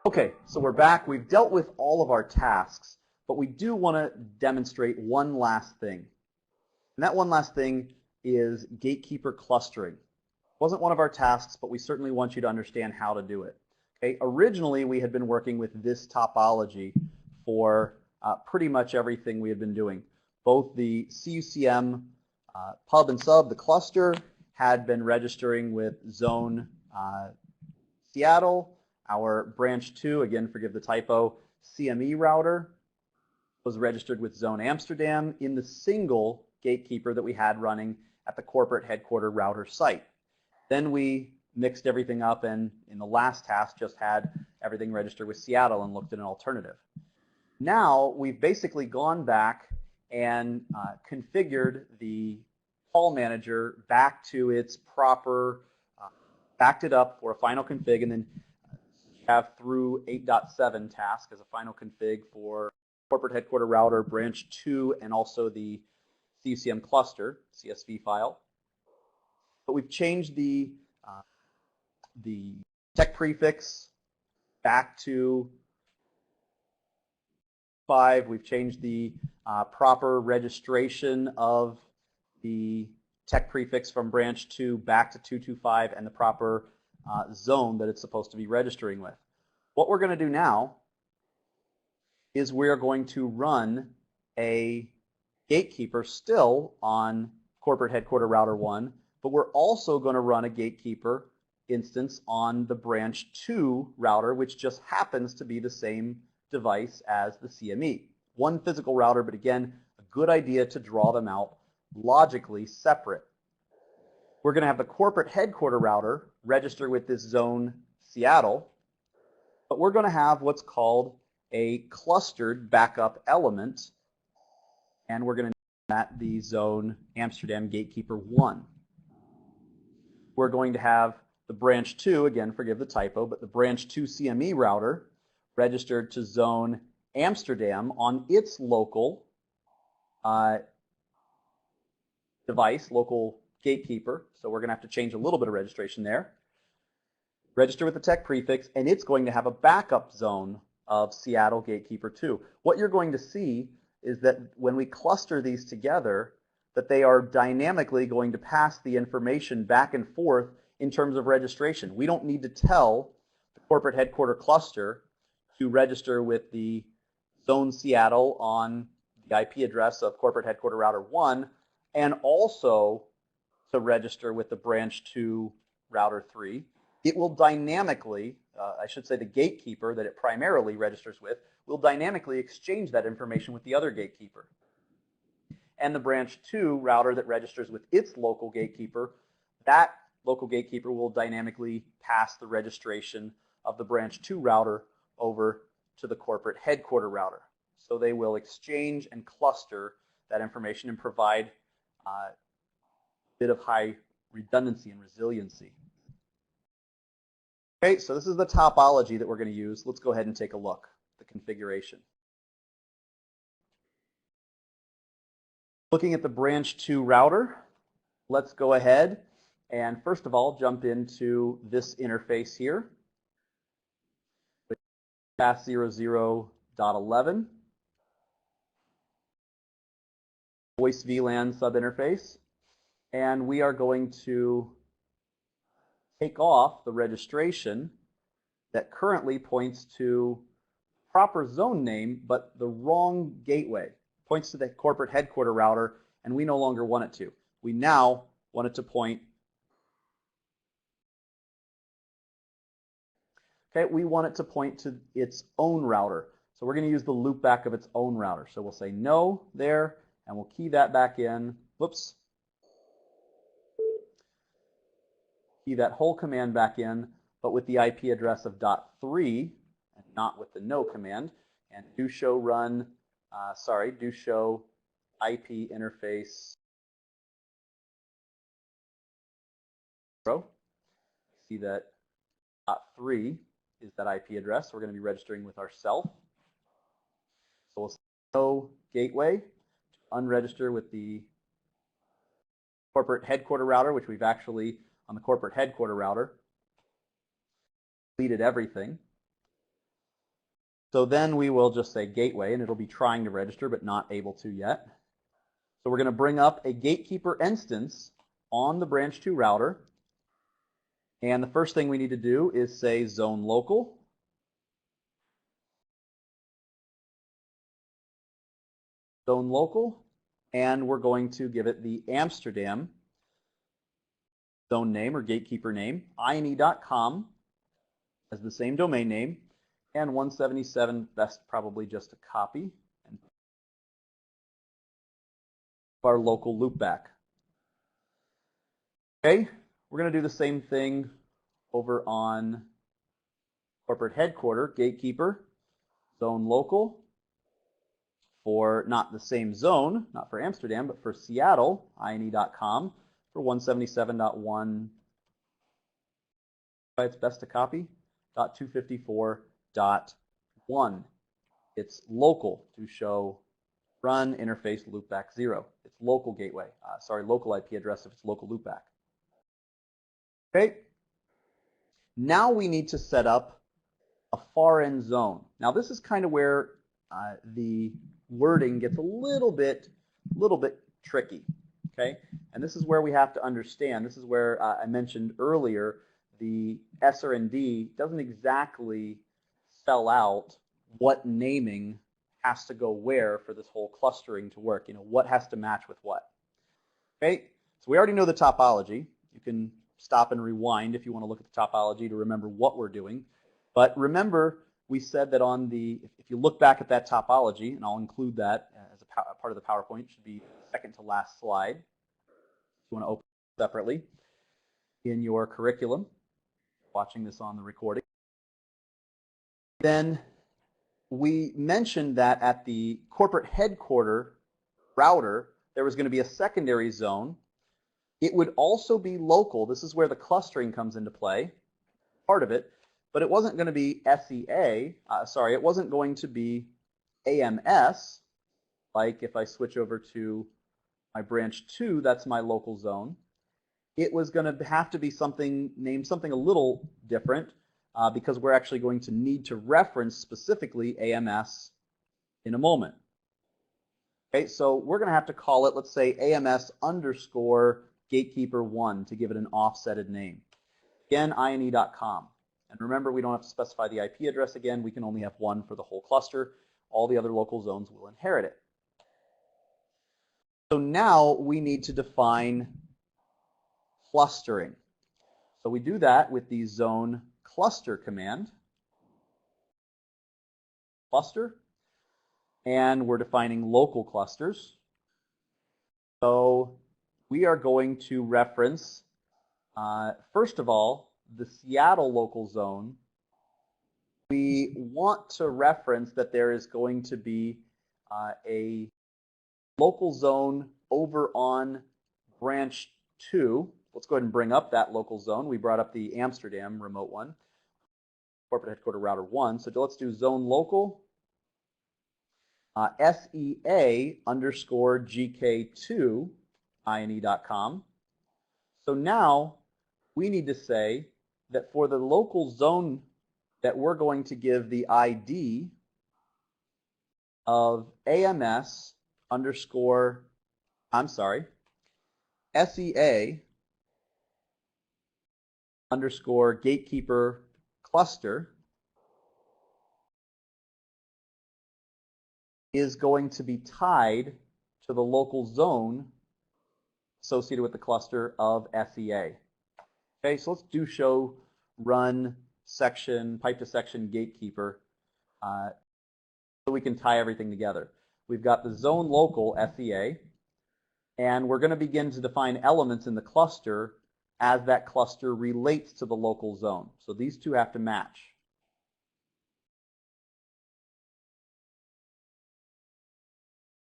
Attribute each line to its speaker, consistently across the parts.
Speaker 1: Okay, so we're back. We've dealt with all of our tasks, but we do want to demonstrate one last thing. And that one last thing is gatekeeper clustering. It wasn't one of our tasks, but we certainly want you to understand how to do it. Okay, originally we had been working with this topology for pretty much everything we had been doing. Both the CUCM pub and sub, the cluster, had been registering with zone Seattle. Our branch 2, again, forgive the typo, CME router was registered with zone Amsterdam in the single gatekeeper that we had running at the corporate headquarter router site. Then we mixed everything up and in the last task just had everything registered with Seattle and looked at an alternative. Now we've basically gone back and configured the call manager back to its proper, backed it up for a final config, and then have through 8.7 task as a final config for corporate headquarter router, branch 2, and also the CUCM cluster, CSV file. But we've changed the tech prefix back to 5. We've changed the proper registration of the tech prefix from branch 2 back to 225 and the proper zone that it's supposed to be registering with. What we're going to do now is we're going to run a gatekeeper still on corporate headquarter router 1, but we're also going to run a gatekeeper instance on the branch 2 router, which just happens to be the same device as the CME. One physical router, but again, a good idea to draw them out logically separate. We're going to have the corporate headquarter router register with this zone Seattle, but we're going to have what's called a clustered backup element, and we're going to name that the zone Amsterdam Gatekeeper 1. We're going to have the branch 2, again, forgive the typo, but the branch 2 CME router registered to zone Amsterdam on its local device, local gatekeeper. So we're going to have to change a little bit of registration there. Register with the tech prefix, and it's going to have a backup zone of Seattle Gatekeeper 2. What you're going to see is that when we cluster these together, that they are dynamically going to pass the information back and forth in terms of registration. We don't need to tell the corporate headquarter cluster to register with the zone Seattle on the IP address of corporate headquarter router 1, and also to register with the branch 2 router 3. It will dynamically, I should say the gatekeeper that it primarily registers with, will dynamically exchange that information with the other gatekeeper. And the branch 2 router that registers with its local gatekeeper, that local gatekeeper will dynamically pass the registration of the branch 2 router over to the corporate headquarter router. So they will exchange and cluster that information and provide a bit of high redundancy and resiliency. Okay, so this is the topology that we're going to use. Let's go ahead and take a look at the configuration. Looking at the branch 2 router, let's go ahead and first of all jump into this interface here. Path 00.11, voice VLAN subinterface, and we are going to take off the registration that currently points to proper zone name, but the wrong gateway. Points to the corporate headquarter router, and we no longer want it to. We now want it to point. Okay, we want it to point to its own router. So we're going to use the loopback of its own router. So we'll say no there, and we'll key that back in. Whoops. Key that whole command back in, but with the IP address of .3 and not with the no command. And do show run, do show IP interface. See that .3 is that IP address. We're going to be registering with ourself. So we'll say no gateway, unregister with the corporate headquarter router, which we've actually, on the corporate headquarter router, deleted everything. So then we will just say gateway, and it'll be trying to register but not able to yet. So we're going to bring up a Gatekeeper instance on the branch 2 router. And the first thing we need to do is say zone local. Zone local. And we're going to give it the Amsterdam zone name or gatekeeper name, ine.com as the same domain name, and 177, that's probably just a copy, and our local loopback. Okay, we're going to do the same thing over on corporate headquarters, gatekeeper, zone local, for not the same zone, not for Amsterdam, but for Seattle, ine.com, for 177.1, it's best to copy, .254.1. It's local to show run interface loopback 0. It's local gateway. Local IP address if it's local loopback. Okay. Now we need to set up a far end zone. Now this is kind of where the wording gets a little bit tricky. Okay, and this is where we have to understand. This is where I mentioned earlier the SR&D doesn't exactly spell out what naming has to go where for this whole clustering to work. You know, what has to match with what. Okay, so we already know the topology. You can stop and rewind if you want to look at the topology to remember what we're doing. But remember, we said that on the, if you look back at that topology, and I'll include that as a part of the PowerPoint, it should be the second to last slide. If you want to open it separately in your curriculum, watching this on the recording. Then we mentioned that at the corporate headquarter router, there was going to be a secondary zone. It would also be local. This is where the clustering comes into play, part of it, but it wasn't going to be SEA, it wasn't going to be AMS, like if I switch over to my branch 2, that's my local zone. It was going to have to be something, named something a little different, because we're actually going to need to reference specifically AMS in a moment. Okay, so we're going to have to call it, let's say, AMS underscore gatekeeper 1 to give it an offsetted name. Again, ine.com. And remember, we don't have to specify the IP address again. We can only have one for the whole cluster. All the other local zones will inherit it. So now we need to define clustering. So we do that with the zone cluster command. Cluster. And we're defining local clusters. So we are going to reference, first of all, the Seattle local zone. We want to reference that there is going to be a local zone over on branch 2. Let's go ahead and bring up that local zone. We brought up the Amsterdam remote one, corporate headquarter router 1. So let's do zone local SEA underscore GK2 ine.com. So now we need to say that for the local zone that we're going to give the ID of AMS underscore, SEA underscore gatekeeper cluster is going to be tied to the local zone associated with the cluster of SEA. Okay, so let's do show run section, pipe to section gatekeeper, so we can tie everything together. We've got the zone local SEA, and we're going to begin to define elements in the cluster as that cluster relates to the local zone. So these two have to match.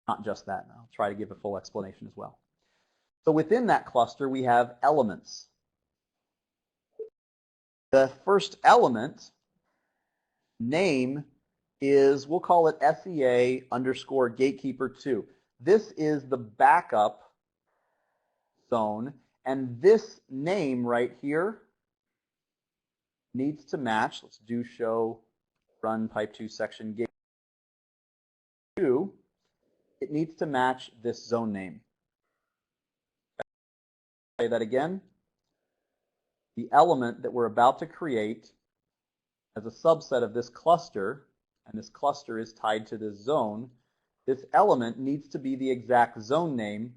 Speaker 1: Not just that. I'll try to give a full explanation as well. So within that cluster, we have elements. The first element, name, is, we'll call it SEA underscore gatekeeper 2. This is the backup zone, and this name right here needs to match. Let's do show run pipe 2 section gate 2, it needs to match this zone name. Say that again. The element that we're about to create as a subset of this cluster, and this cluster is tied to this zone, this element needs to be the exact zone name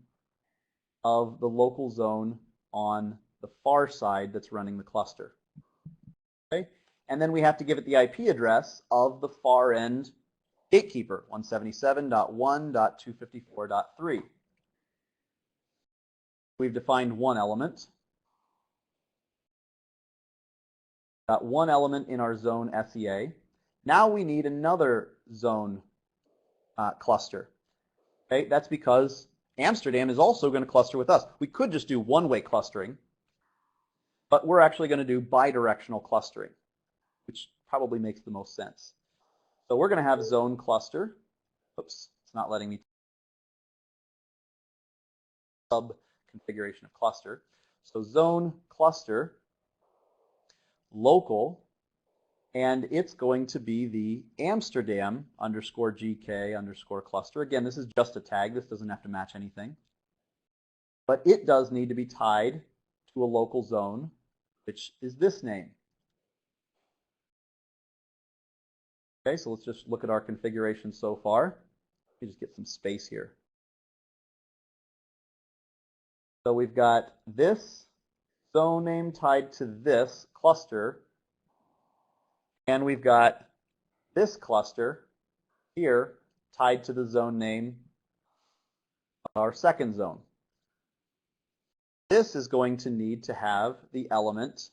Speaker 1: of the local zone on the far side that's running the cluster. Okay? And then we have to give it the IP address of the far end gatekeeper, 177.1.254.3. We've defined one element. Got one element in our zone SEA. Now we need another zone cluster. Okay? That's because Amsterdam is also going to cluster with us. We could just do one-way clustering, but we're actually going to do bidirectional clustering, which probably makes the most sense. So we're going to have zone cluster. Oops, it's not letting me sub configuration of cluster. So zone cluster local, and it's going to be the Amsterdam underscore GK underscore cluster. Again, this is just a tag. This doesn't have to match anything. But it does need to be tied to a local zone, which is this name. Okay, so let's just look at our configuration so far. Let me just get some space here. So we've got this zone name tied to this cluster, and we've got this cluster here tied to the zone name of our second zone. This is going to need to have the element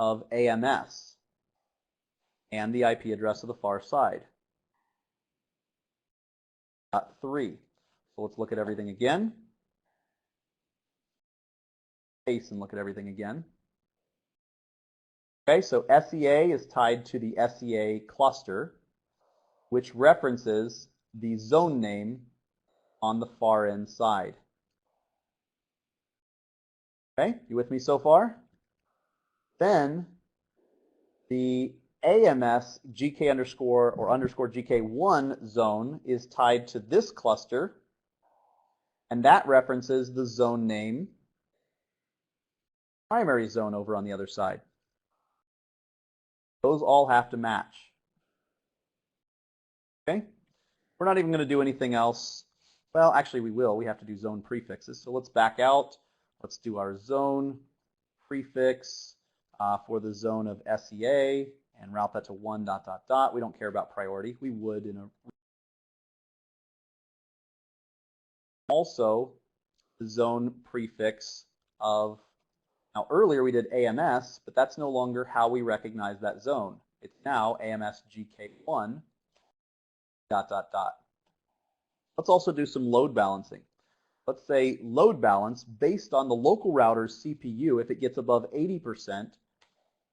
Speaker 1: of AMS and the IP address of the far side. .3. So let's look at everything again. Space and look at everything again. Okay, so SEA is tied to the SEA cluster, which references the zone name on the far end side. Okay, you with me so far? Then the AMS GK underscore or underscore GK1 zone is tied to this cluster, and that references the zone name primary zone over on the other side. Those all have to match. Okay? We're not even going to do anything else. Well, actually we will. We have to do zone prefixes. So let's back out. Let's do our zone prefix for the zone of SEA and route that to 1 ... We don't care about priority. We would in a also the zone prefix of, now earlier we did AMS, but that's no longer how we recognize that zone. It's now AMS GK1 ... Let's also do some load balancing. Let's say load balance based on the local router's CPU. If it gets above 80%,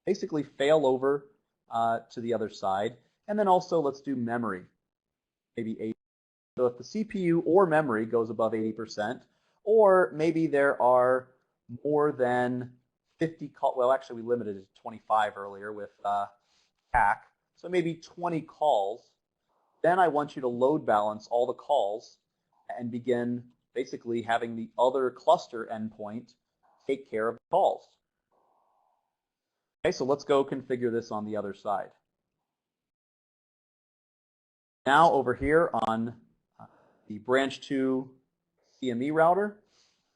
Speaker 1: basically fail over to the other side. And then also let's do memory, maybe 80%. So if the CPU or memory goes above 80%, or maybe there are more than 50 calls, well actually we limited it to 25 earlier with CAC, so maybe 20 calls, then I want you to load balance all the calls and begin basically having the other cluster endpoint take care of the calls. Okay, so let's go configure this on the other side. Now over here on the branch 2 CME router,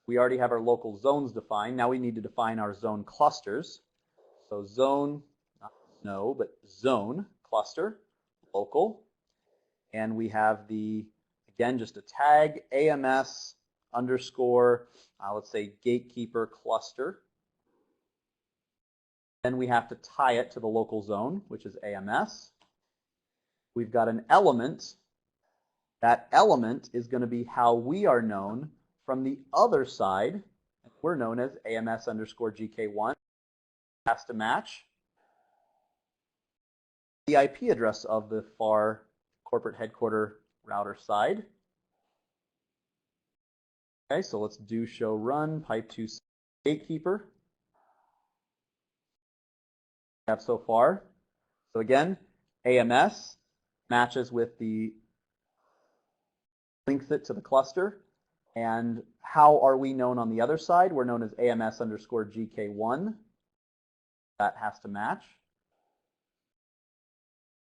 Speaker 1: we already have our local zones defined. Now we need to define our zone clusters. So zone, no, but zone cluster, local. And we have the, again, just a tag, AMS underscore, let's say gatekeeper cluster. Then we have to tie it to the local zone, which is AMS. We've got an element. That element is going to be how we are known from the other side. We're known as AMS underscore GK1. It has to match the IP address of the far corporate headquarter router side. Okay, so let's do show run pipe 2 gatekeeper. We have so far. So again, AMS matches with the links it to the cluster. And how are we known on the other side? We're known as AMS underscore GK1. That has to match.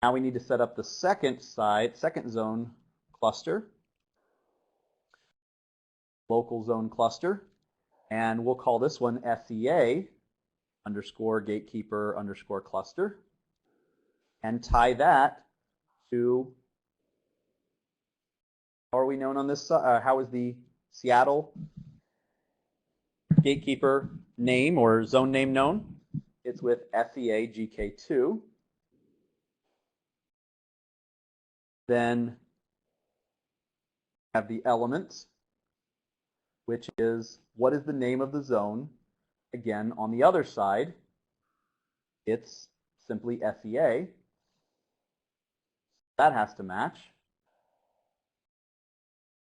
Speaker 1: Now we need to set up the second zone cluster, local zone cluster, and we'll call this one SEA underscore gatekeeper underscore cluster, and tie that to, how are we known on this, how is the Seattle gatekeeper name or zone name known? It's with SEA GK2. Then have the elements, which is what is the name of the zone. Again, on the other side, it's simply SEA. That has to match.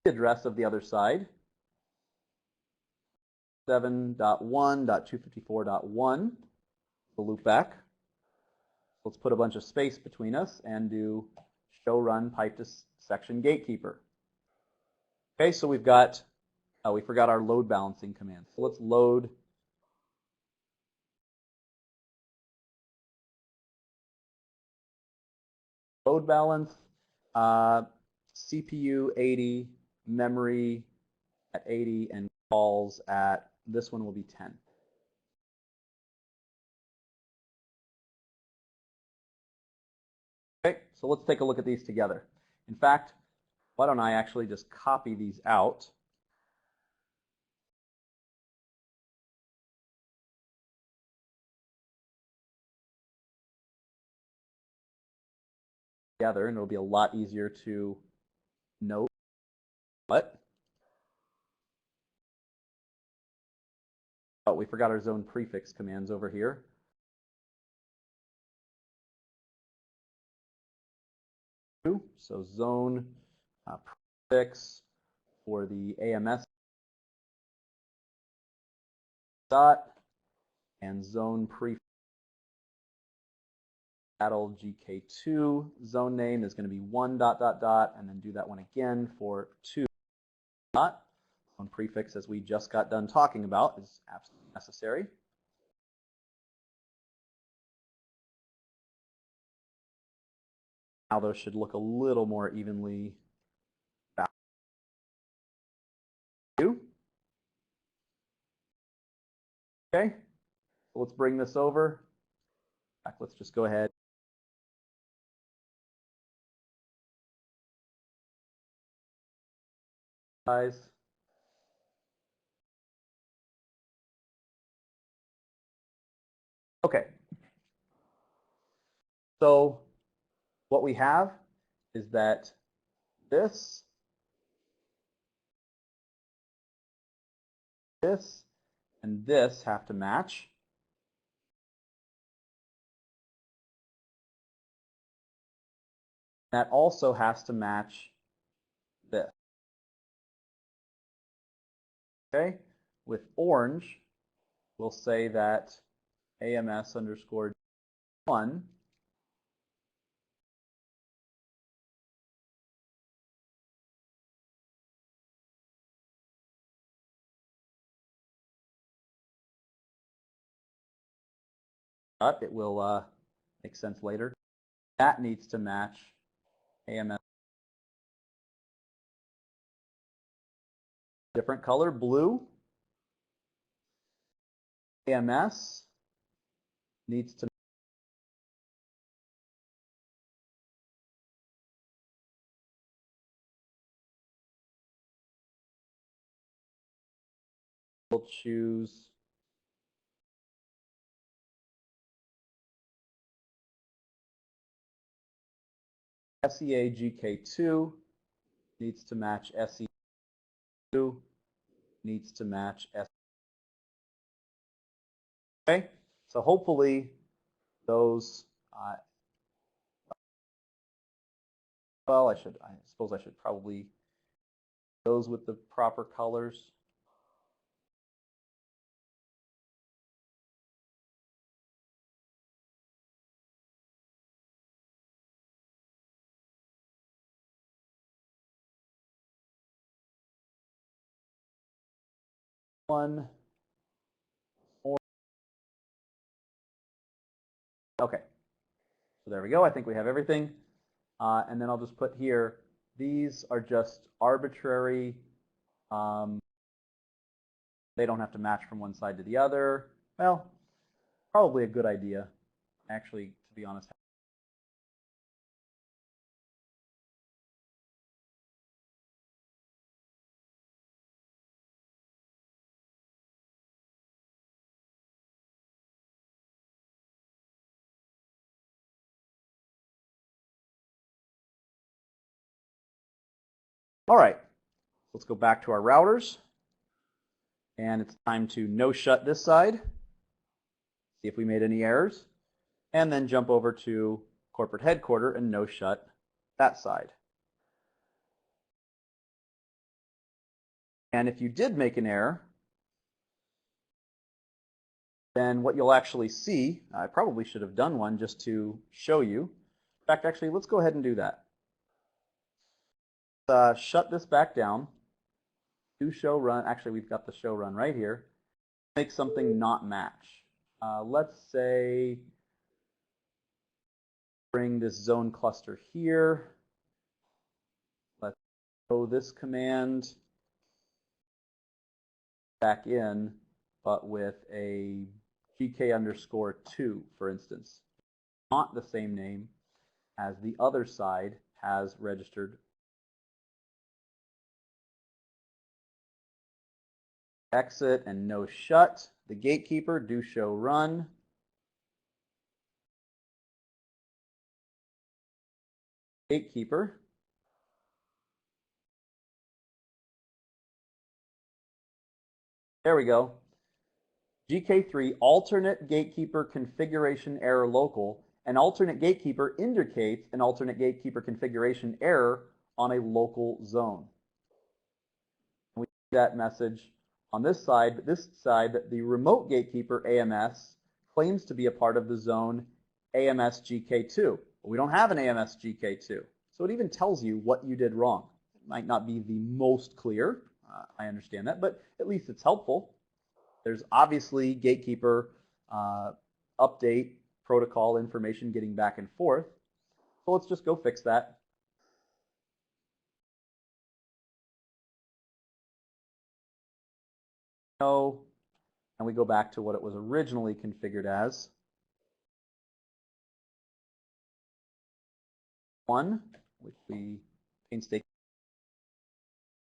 Speaker 1: The address of the other side, 7.1.254.1, the loop back. Let's put a bunch of space between us and do show run pipe to section gatekeeper. Okay, so we've got, we forgot our load balancing command. So let's load balance, CPU 80, memory at 80, and calls at, this one will be 10. Okay, so let's take a look at these together. In fact, why don't I actually just copy these out. Together, and it'll be a lot easier to note what. Oh, we forgot our zone prefix commands over here. So zone prefix for the AMS dot, and zone prefix Seattle GK2 zone name is going to be 1 dot dot dot, and then do that one again for 2 dot. Zone prefix, as we just got done talking about, is absolutely necessary. Now those should look a little more evenly balanced. Okay, so let's bring this over. In fact, let's just go ahead. Okay, so what we have is that this, and this have to match. That also has to match this. Okay, with orange, we'll say that AMS underscore 1 it will make sense later. That needs to match AMS. Different color, blue. AMS needs to we'll choose SEA GK2 needs to match SEA2 needs to match SEA. Okay, so hopefully those, well, I suppose I should probably those with the proper colors. one more. Okay, so there we go. I think we have everything. And then I'll just put here, these are just arbitrary. They don't have to match from one side to the other. Well, probably a good idea, actually, to be honest. All right, let's go back to our routers. And it's time to no shut this side, see if we made any errors, and then jump over to corporate headquarters and no shut that side. And if you did make an error, then what you'll actually see, I probably should have done one just to show you. In fact, actually, let's go ahead and do that. Shut this back down. Do show run. Actually, we've got the show run right here. Make something not match. Let's say bring this zone cluster here. Let's throw this command back in, but with a GK_2, for instance. Not the same name as the other side has registered. Exit and no shut. The gatekeeper, do show run. Gatekeeper. There we go. GK3, alternate gatekeeper configuration error local. An alternate gatekeeper indicates an alternate gatekeeper configuration error on a local zone. We see that message on this side, but this side, the remote gatekeeper AMS claims to be a part of the zone AMS GK2. But we don't have an AMS GK2. So it even tells you what you did wrong. It might not be the most clear. I understand that, but at least it's helpful. There's obviously gatekeeper update protocol information getting back and forth. So let's just go fix that. No, and we go back to what it was originally configured as. 1, which we painstakingly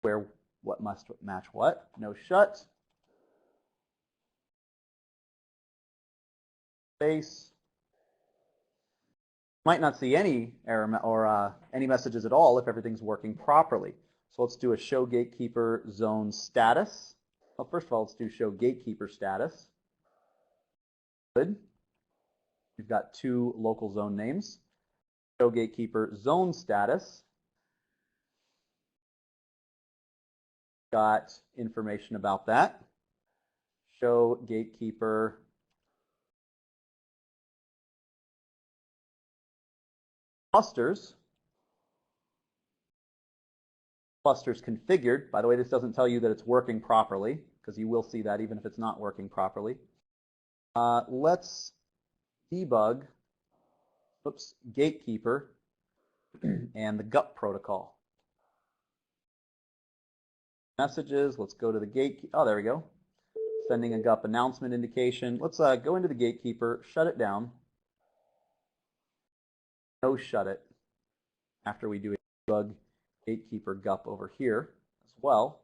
Speaker 1: where what must match what. No shut. Space. Might not see any error or any messages at all if everything's working properly. So let's do a show gatekeeper zone status. Well, first of all, let's do show gatekeeper status. Good. We've got 2 local zone names. Show gatekeeper zone status. Got information about that. Show gatekeeper clusters. Clusters configured. By the way, this doesn't tell you that it's working properly, because you will see that even if it's not working properly. Let's debug, gatekeeper and the GUP protocol. Messages, let's go to the gatekeeper. Oh, there we go. Sending a GUP announcement indication. Let's go into the gatekeeper, shut it down. No shut it after we do a debug gatekeeper GUP over here as well.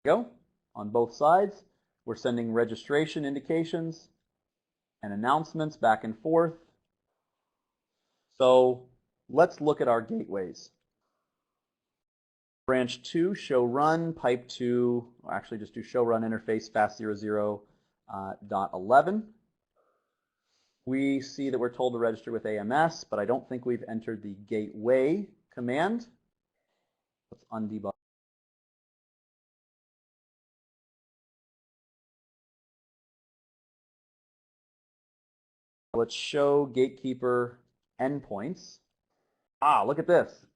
Speaker 1: Go on both sides. We're sending registration indications and announcements back and forth. So let's look at our gateways. Branch 2, show run, pipe 2, or actually just do show run interface fast00.11. We see that we're told to register with AMS, but I don't think we've entered the gateway command. Let's undebug. Let's show gatekeeper endpoints. look at this.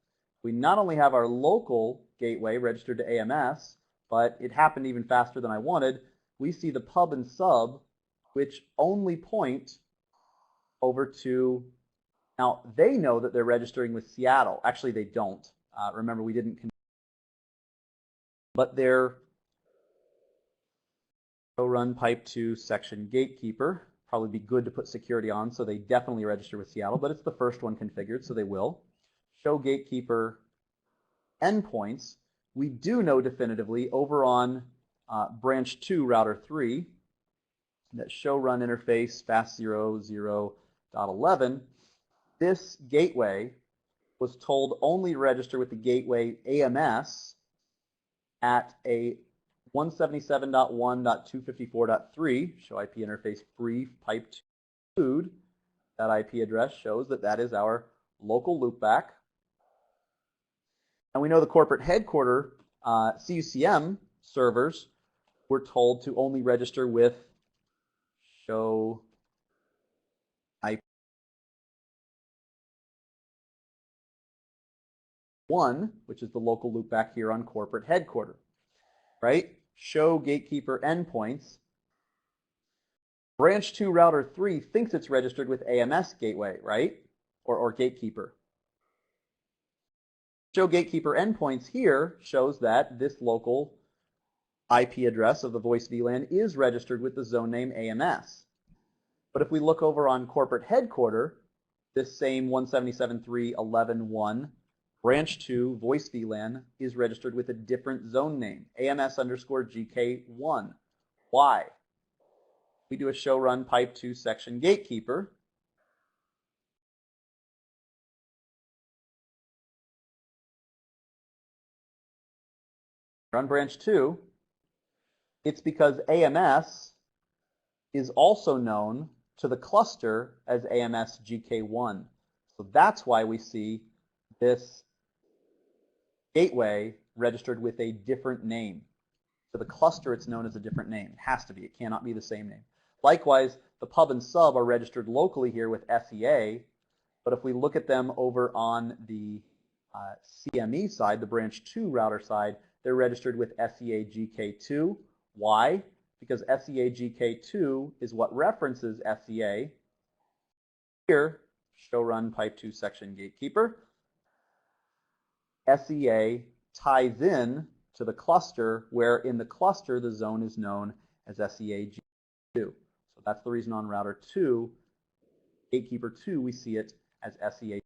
Speaker 1: We not only have our local gateway registered to AMS, but it happened even faster than I wanted. We see the pub and sub, which only point over to, now they know that they're registering with Seattle. Actually, they don't. Remember, we didn't, but they're run pipe to section gatekeeper. Probably be good to put security on, so they definitely register with Seattle, but it's the first one configured, so they will. Show gatekeeper endpoints. We do know definitively over on branch 2, router 3, that show run interface fast0.0.11, this gateway was told only to register with the gateway AMS at a 177.1.254.3, show IP interface brief pipe 2 food. That IP address shows that that is our local loopback. And we know the corporate headquarter CUCM servers were told to only register with show IP 1, which is the local loopback here on corporate headquarter, right? Show gatekeeper endpoints. Branch 2 router 3 thinks it's registered with AMS gateway, right? Or gatekeeper. Show gatekeeper endpoints here shows that this local IP address of the voice VLAN is registered with the zone name AMS. But if we look over on corporate headquarter, this same 177.3.11.1 branch 2 voice VLAN is registered with a different zone name, AMS_GK1. Why? We do a show run pipe 2 section gatekeeper. Run branch 2. It's because AMS is also known to the cluster as AMS_GK1. So that's why we see this gateway registered with a different name. To the cluster, it's known as a different name. It has to be. It cannot be the same name. Likewise, the pub and sub are registered locally here with SEA, but if we look at them over on the CME side, the branch 2 router side, they're registered with SEA-GK2. Why? Because SEA-GK2 is what references SEA. Here, show run pipe 2 section gatekeeper. SEA ties in to the cluster, where in the cluster the zone is known as SEA-GK2. So that's the reason on router 2, gatekeeper 2, we see it as SEA.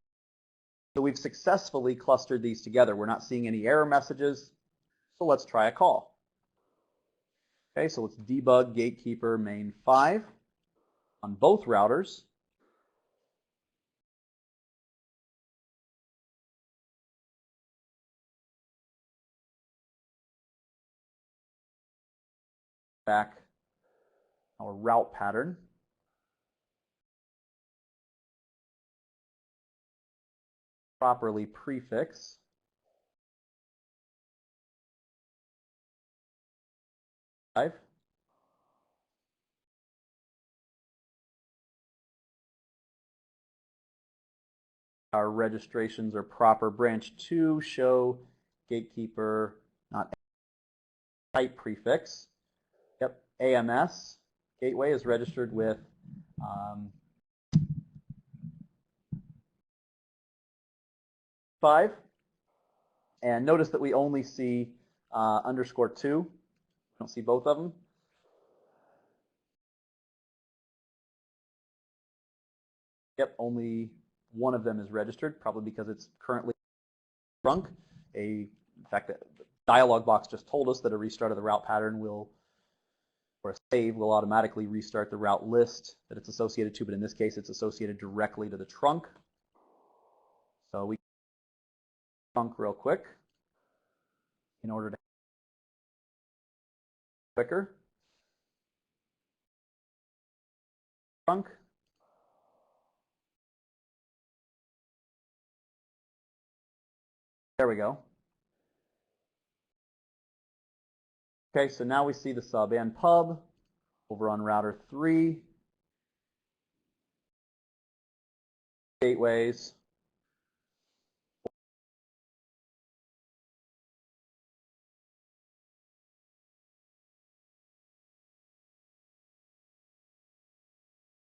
Speaker 1: So we've successfully clustered these together. We're not seeing any error messages. So let's try a call. Okay, so let's debug gatekeeper main 5 on both routers. Back our route pattern. Properly prefix. Our registrations are proper. Branch 2 show gatekeeper not type prefix. Yep, AMS gateway is registered with five. And notice that we only see _2. We don't see both of them. Yep, only one of them is registered, probably because it's currently trunk. In fact, the dialog box just told us that a restart of the route pattern will, or a save will automatically restart the route list that it's associated to, but in this case it's associated directly to the trunk. So we trunk real quick in order to quicker. Trunk. There we go. Okay, so now we see the sub and pub over on router 3. Gateways.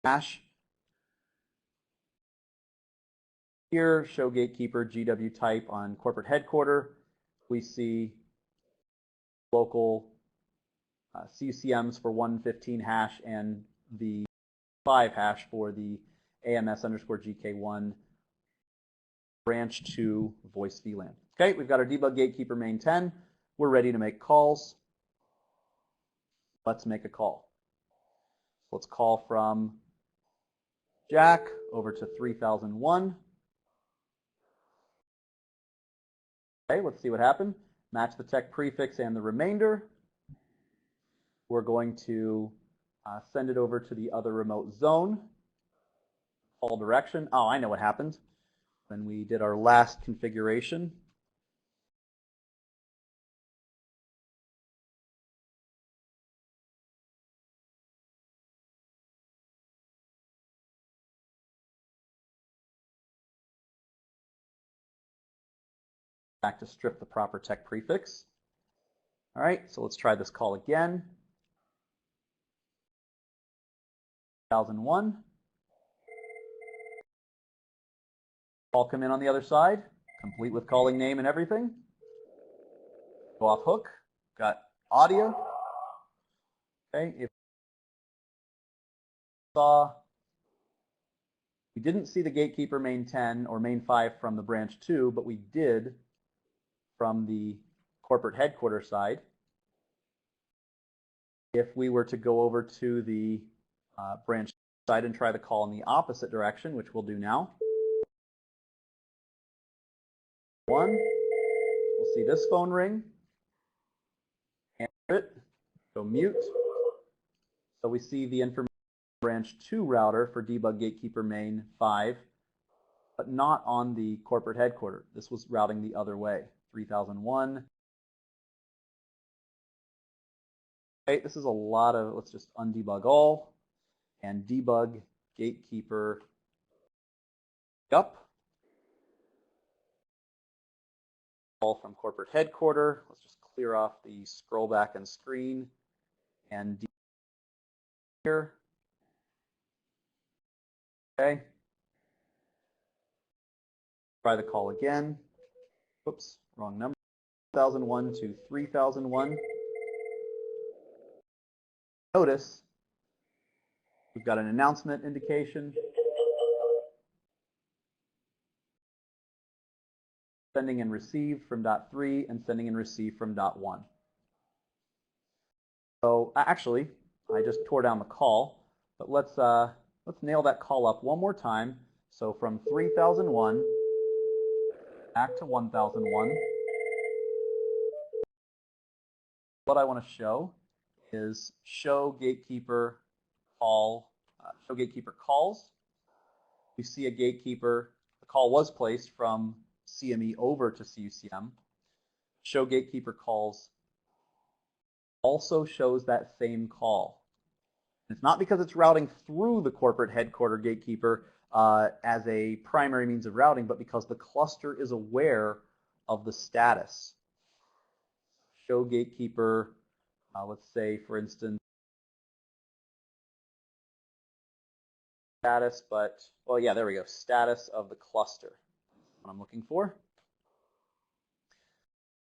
Speaker 1: hash. Here, show gatekeeper GW type on corporate headquarter. We see local CUCMs for 115 hash and the 5 hash for the AMS_GK1 branch 2 voice VLAN. Okay, we've got our debug gatekeeper main 10. We're ready to make calls. Let's make a call. Let's call from Jack over to 3001. Okay, let's see what happened. Match the tech prefix and the remainder. We're going to send it over to the other remote zone. Call direction. Oh, I know what happened when we did our last configuration. Back to strip the proper tech prefix. All right, so let's try this call again. 2001. Call come in on the other side, complete with calling name and everything. Go off hook. Got audio. Okay, if we didn't see the gatekeeper main 10 or main 5 from the branch 2, but we did from the corporate headquarters side. If we were to go over to the branch side and try the call in the opposite direction, which we'll do now. 1, we'll see this phone ring. Answer it, go mute. So we see the information branch 2 router for debug gatekeeper main 5, but not on the corporate headquarters. This was routing the other way, 3001. Okay, this is a lot of, let's just undebug all and debug gatekeeper GUP. Call from corporate headquarters. Let's just clear off the scroll back and screen and here. Okay. Try the call again. Oops, wrong number. 2001 to 3001. Notice we've got an announcement indication. Sending and receive from .3 and sending and receive from .1. So actually, I just tore down the call, but let's nail that call up one more time. So from 3001 back to 1001. What I want to show is show gatekeeper call, show gatekeeper calls. We see a gatekeeper. The call was placed from CME over to CUCM. Show gatekeeper calls also shows that same call. It's not because it's routing through the corporate headquarter gatekeeper as a primary means of routing, but because the cluster is aware of the status. Show gatekeeper, let's say, for instance, status, but, well, yeah, there we go, status of the cluster. What I'm looking for.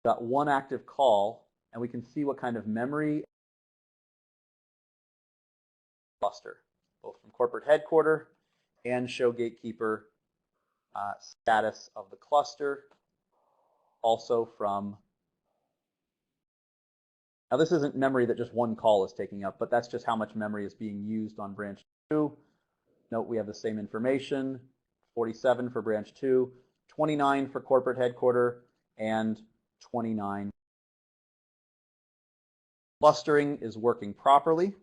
Speaker 1: Got one active call, and we can see what kind of memory cluster, both from corporate headquarter and show gatekeeper status of the cluster, also from, now this isn't memory that just one call is taking up, but that's just how much memory is being used on branch 2. Note we have the same information, 47 for branch 2, 29 for corporate headquarter, and 29. Clustering is working properly.